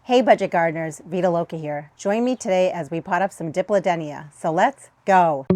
Hey budget gardeners, Vita Loca here. Join me today as we pot up some Dipladenia. So let's go.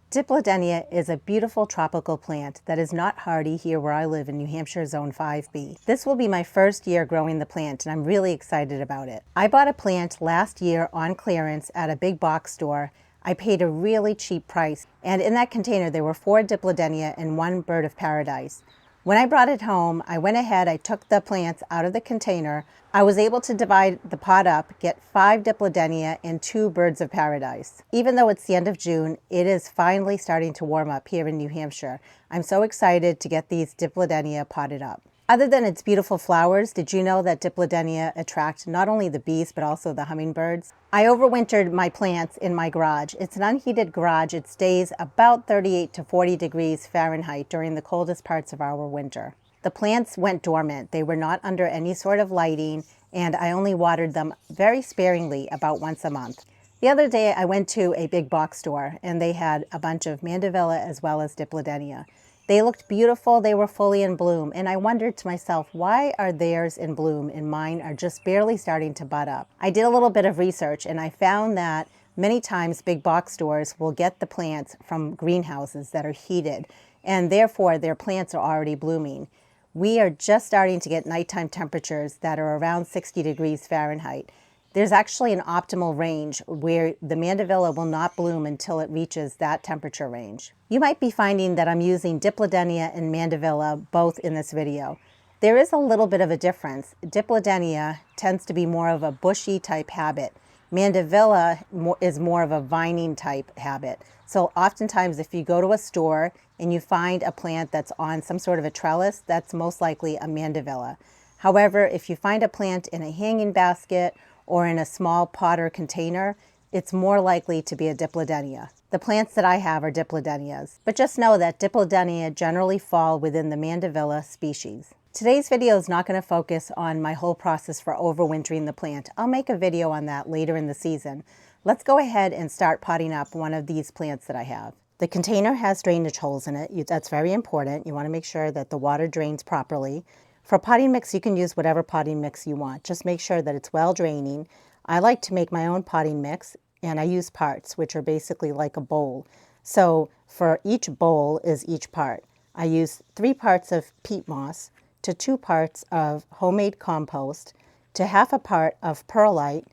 Dipladenia is a beautiful tropical plant that is not hardy here where I live in New Hampshire Zone 5B. This will be my first year growing the plant and I'm really excited about it. I bought a plant last year on clearance at a big box store. I paid a really cheap price, and in that container there were 4 Dipladenia and 1 bird of paradise. When I brought it home, I went ahead, I took the plants out of the container. I was able to divide the pot up, get 5 Dipladenia and 2 birds of paradise. Even though it's the end of June, it is finally starting to warm up here in New Hampshire. I'm so excited to get these Dipladenia potted up. Other than its beautiful flowers, did you know that Dipladenia attract not only the bees but also the hummingbirds? I overwintered my plants in my garage. It's an unheated garage. It stays about 38 to 40 degrees Fahrenheit during the coldest parts of our winter. The plants went dormant. They were not under any sort of lighting, and I only watered them very sparingly, about once a month. The other day I went to a big box store and they had a bunch of Mandevilla as well as Dipladenia. They looked beautiful, they were fully in bloom, and I wondered to myself, why are theirs in bloom and mine are just barely starting to bud up? I did a little bit of research and I found that many times big box stores will get the plants from greenhouses that are heated, and therefore their plants are already blooming. We are just starting to get nighttime temperatures that are around 60 degrees Fahrenheit. There's actually an optimal range where the Mandevilla will not bloom until it reaches that temperature range. You might be finding that I'm using Dipladenia and Mandevilla both in this video. There is a little bit of a difference. Dipladenia tends to be more of a bushy type habit. Mandevilla is more of a vining type habit. So oftentimes if you go to a store and you find a plant that's on some sort of a trellis, that's most likely a Mandevilla. However, if you find a plant in a hanging basket or in a small pot or container, it's more likely to be a Dipladenia. The plants that I have are Dipladenias, but just know that Dipladenia generally fall within the Mandevilla species. Today's video is not going to focus on my whole process for overwintering the plant. I'll make a video on that later in the season. Let's go ahead and start potting up one of these plants that I have. The container has drainage holes in it. That's very important. You want to make sure that the water drains properly. For potting mix, you can use whatever potting mix you want. Just make sure that it's well draining. I like to make my own potting mix, and I use parts, which are basically like a bowl. So for each bowl is each part. I use 3 parts of peat moss to 2 parts of homemade compost to half a part of perlite,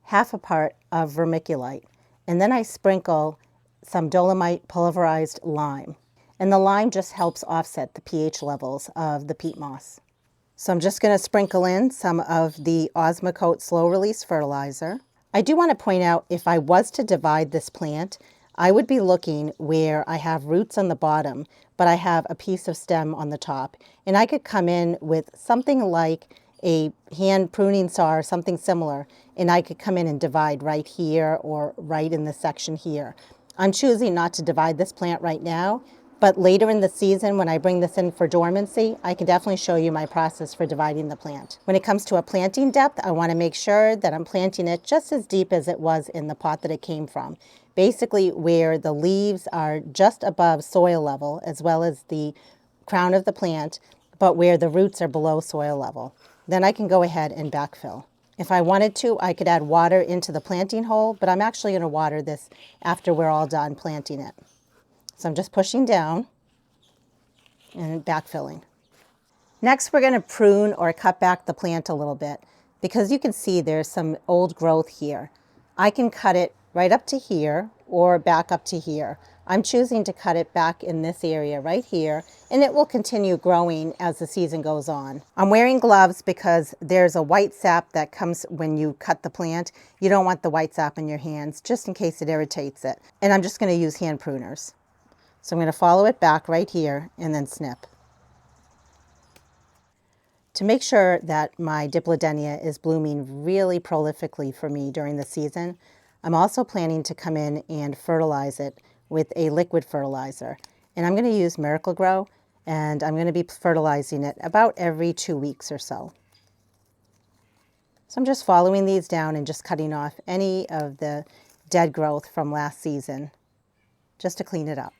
half a part of vermiculite. And then I sprinkle some dolomite pulverized lime. And the lime just helps offset the pH levels of the peat moss. So I'm just going to sprinkle in some of the Osmocote slow release fertilizer. I do want to point out, if I was to divide this plant, I would be looking where I have roots on the bottom, but I have a piece of stem on the top. And I could come in with something like a hand pruning saw or something similar, and I could come in and divide right here or right in this section here. I'm choosing not to divide this plant right now, but later in the season, when I bring this in for dormancy, I can definitely show you my process for dividing the plant. When it comes to a planting depth, I want to make sure that I'm planting it just as deep as it was in the pot that it came from. Basically where the leaves are just above soil level, as well as the crown of the plant, but where the roots are below soil level. Then I can go ahead and backfill. If I wanted to, I could add water into the planting hole, but I'm actually going to water this after we're all done planting it. So I'm just pushing down and backfilling. Next, we're going to prune or cut back the plant a little bit because you can see there's some old growth here. I can cut it right up to here or back up to here. I'm choosing to cut it back in this area right here, and it will continue growing as the season goes on. I'm wearing gloves because there's a white sap that comes when you cut the plant. You don't want the white sap in your hands, just in case it irritates it. And I'm just going to use hand pruners. So I'm going to follow it back right here and then snip. To make sure that my Dipladenia is blooming really prolifically for me during the season, I'm also planning to come in and fertilize it with a liquid fertilizer. And I'm going to use Miracle-Gro, and I'm going to be fertilizing it about every 2 weeks or so. So I'm just following these down and just cutting off any of the dead growth from last season, just to clean it up.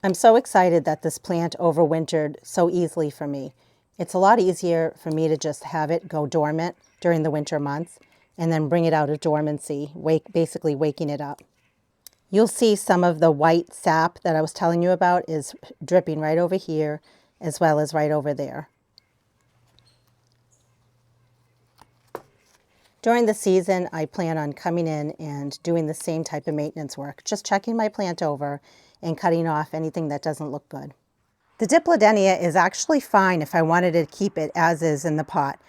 I'm so excited that this plant overwintered so easily for me. It's a lot easier for me to just have it go dormant during the winter months and then bring it out of dormancy, basically waking it up. You'll see some of the white sap that I was telling you about is dripping right over here as well as right over there. During the season, I plan on coming in and doing the same type of maintenance work, just checking my plant over and cutting off anything that doesn't look good. The Dipladenia is actually fine if I wanted to keep it as is in the pot,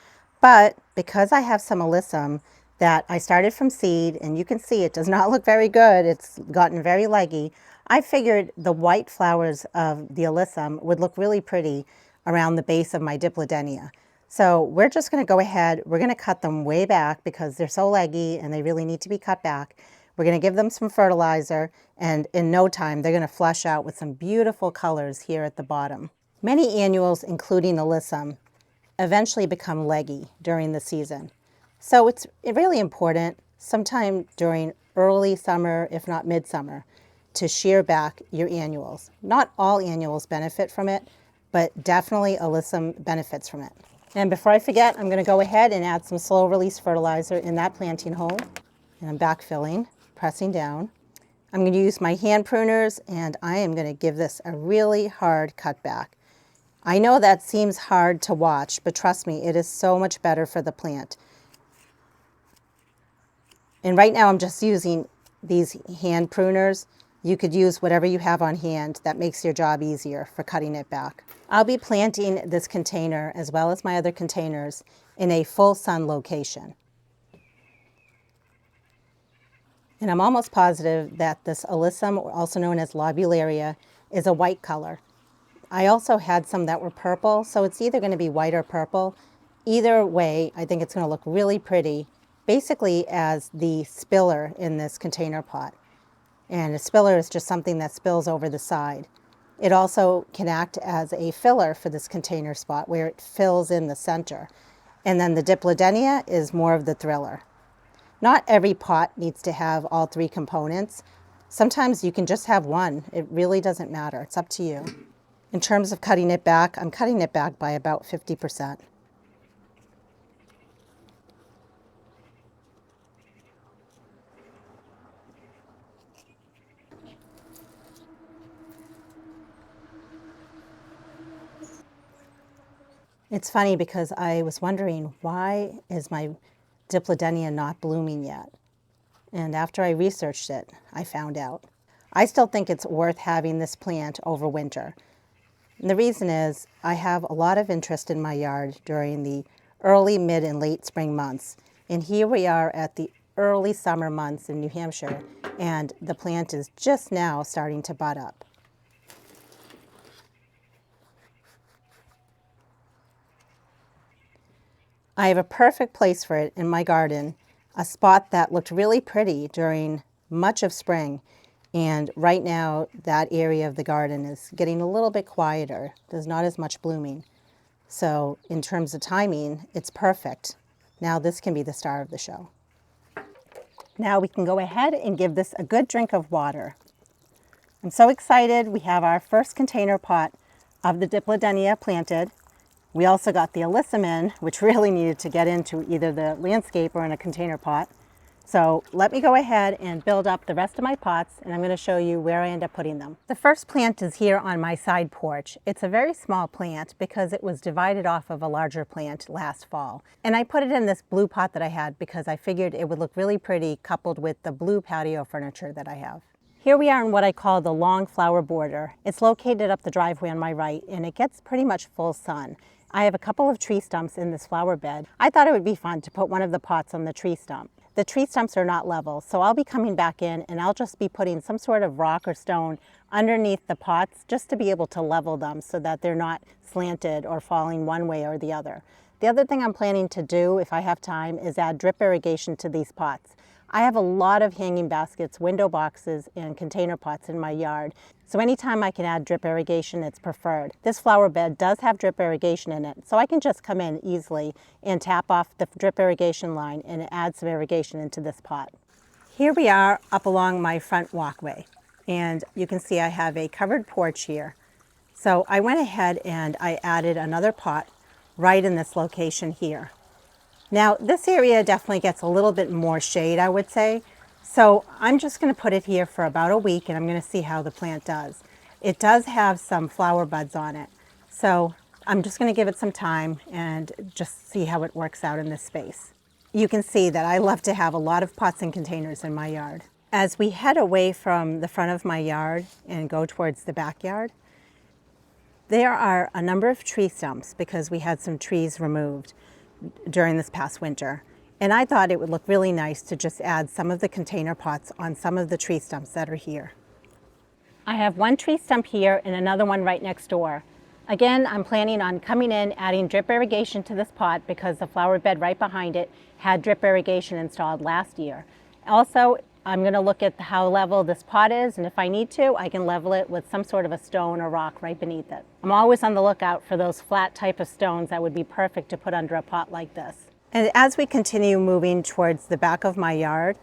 but because I have some alyssum that I started from seed, and you can see it does not look very good, it's gotten very leggy, I figured the white flowers of the alyssum would look really pretty around the base of my Dipladenia. So we're just going to go ahead, we're going to cut them way back because they're so leggy and they really need to be cut back. We're going to give them some fertilizer, and in no time they're going to flush out with some beautiful colors here at the bottom. Many annuals, including alyssum, eventually become leggy during the season. So it's really important sometime during early summer, if not midsummer, to shear back your annuals. Not all annuals benefit from it, but definitely alyssum benefits from it. And before I forget, I'm going to go ahead and add some slow release fertilizer in that planting hole. And I'm backfilling, pressing down. I'm going to use my hand pruners, and I am going to give this a really hard cut back. I know that seems hard to watch, but trust me, it is so much better for the plant. And right now I'm just using these hand pruners. You could use whatever you have on hand that makes your job easier for cutting it back. I'll be planting this container as well as my other containers in a full sun location. And I'm almost positive that this alyssum, also known as lobularia, is a white color. I also had some that were purple, so it's either going to be white or purple. Either way, I think it's going to look really pretty, basically as the spiller in this container pot. And a spiller is just something that spills over the side. It also can act as a filler for this container spot where it fills in the center. And then the Dipladenia is more of the thriller. Not every pot needs to have all three components. Sometimes you can just have one. It really doesn't matter. It's up to you. In terms of cutting it back, I'm cutting it back by about 50%. It's funny because I was wondering, why is my Dipladenia not blooming yet? And after I researched it, I found out. I still think it's worth having this plant over winter. And the reason is I have a lot of interest in my yard during the early, mid, and late spring months. And here we are at the early summer months in New Hampshire, and the plant is just now starting to bud up. I have a perfect place for it in my garden, a spot that looked really pretty during much of spring. And right now, that area of the garden is getting a little bit quieter. There's not as much blooming. So in terms of timing, it's perfect. Now this can be the star of the show. Now we can go ahead and give this a good drink of water. I'm so excited. We have our first container pot of the Dipladenia planted. We also got the alyssum in, which really needed to get into either the landscape or in a container pot. So let me go ahead and build up the rest of my pots, and I'm going to show you where I end up putting them. The first plant is here on my side porch. It's a very small plant because it was divided off of a larger plant last fall. And I put it in this blue pot that I had because I figured it would look really pretty coupled with the blue patio furniture that I have. Here we are in what I call the long flower border. It's located up the driveway on my right, and it gets pretty much full sun. I have a couple of tree stumps in this flower bed. I thought it would be fun to put one of the pots on the tree stump. The tree stumps are not level, so I'll be coming back in and I'll just be putting some sort of rock or stone underneath the pots just to be able to level them so that they're not slanted or falling one way or the other. The other thing I'm planning to do, if I have time, is add drip irrigation to these pots. I have a lot of hanging baskets, window boxes, and container pots in my yard. So anytime I can add drip irrigation, it's preferred. This flower bed does have drip irrigation in it, so I can just come in easily and tap off the drip irrigation line and add some irrigation into this pot. Here we are up along my front walkway. And you can see I have a covered porch here. So I went ahead and I added another pot right in this location here. Now this area definitely gets a little bit more shade, I would say. So I'm just going to put it here for about a week and I'm going to see how the plant does. It does have some flower buds on it. So I'm just going to give it some time and just see how it works out in this space. You can see that I love to have a lot of pots and containers in my yard. As we head away from the front of my yard and go towards the backyard, there are a number of tree stumps because we had some trees removed during this past winter. And I thought it would look really nice to just add some of the container pots on some of the tree stumps that are here. I have one tree stump here and another one right next door. Again, I'm planning on coming in, adding drip irrigation to this pot because the flower bed right behind it had drip irrigation installed last year. Also, I'm going to look at how level this pot is, and if I need to, I can level it with some sort of a stone or rock right beneath it. I'm always on the lookout for those flat type of stones that would be perfect to put under a pot like this. And as we continue moving towards the back of my yard,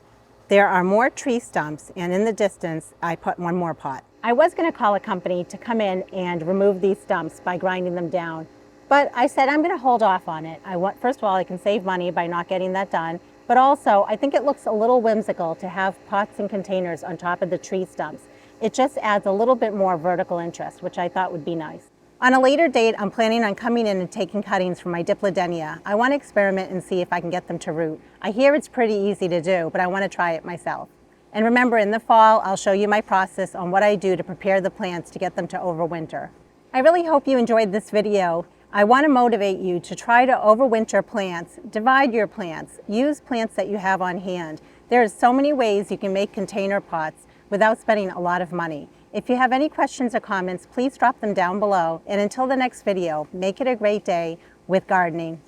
there are more tree stumps, and in the distance, I put one more pot. I was going to call a company to come in and remove these stumps by grinding them down, but I said I'm going to hold off on it. First of all, I can save money by not getting that done, but also I think it looks a little whimsical to have pots and containers on top of the tree stumps. It just adds a little bit more vertical interest, which I thought would be nice. On a later date, I'm planning on coming in and taking cuttings from my Dipladenia. I want to experiment and see if I can get them to root. I hear it's pretty easy to do, but I want to try it myself. And remember, in the fall, I'll show you my process on what I do to prepare the plants to get them to overwinter. I really hope you enjoyed this video. I want to motivate you to try to overwinter plants, divide your plants, use plants that you have on hand. There are so many ways you can make container pots without spending a lot of money. If you have any questions or comments, please drop them down below. And until the next video, make it a great day with gardening.